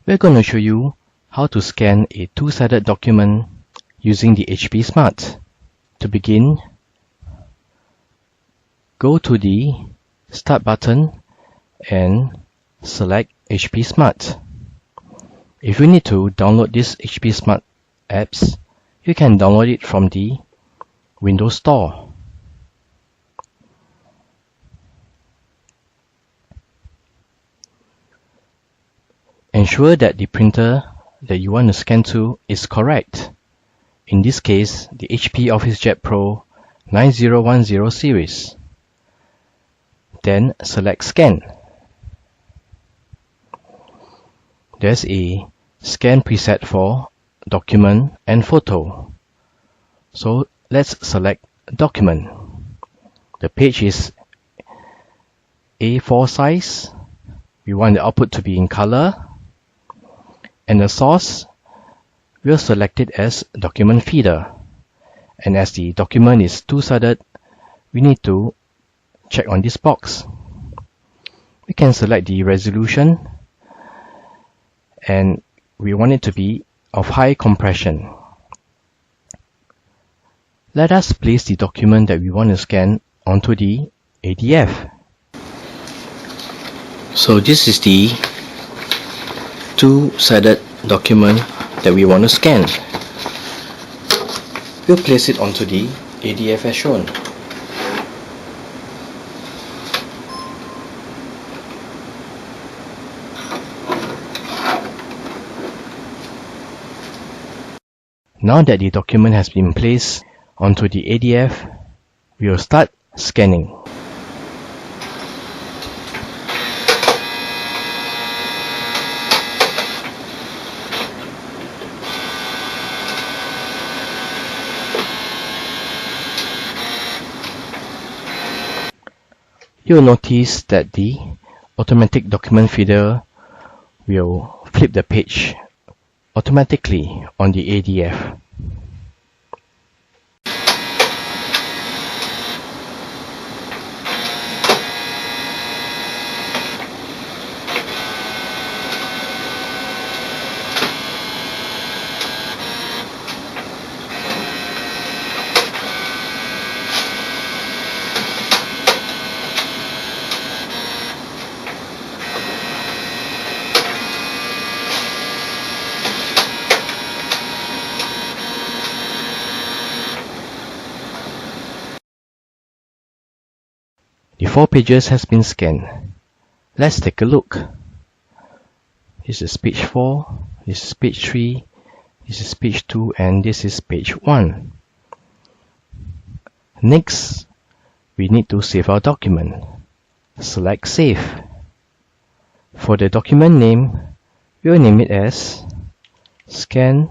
We're going to show you how to scan a two-sided document using the HP Smart. To begin, go to the Start button and select HP Smart. If you need to download this HP Smart apps, you can download it from the Windows Store. Ensure that the printer that you want to scan to is correct. In this case, the HP OfficeJet Pro 9010 series. Then select Scan. There's a scan preset for document and photo. So let's select document. The page is A4 size. We want the output to be in color. And the source, we'll select it as document feeder. And as the document is two-sided, we need to check on this box. We can select the resolution, and we want it to be of high compression. Let us place the document that we want to scan onto the ADF. So this is the two-sided document that we want to scan. We'll place it onto the ADF as shown. Now that the document has been placed onto the ADF, we will start scanning. You'll notice that the automatic document feeder will flip the page automatically on the ADF. The 4 pages has been scanned. Let's take a look. This is page 4, this is page 3, this is page 2, and this is page 1. Next, we need to save our document. Select Save. For the document name, we'll name it as Scan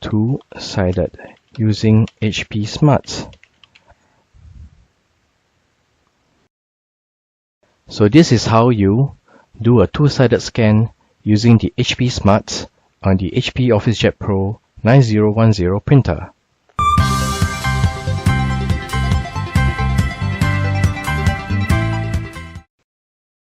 Two-Sided using HP Smart. So this is how you do a two-sided scan using the HP Smart on the HP OfficeJet Pro 9010 printer.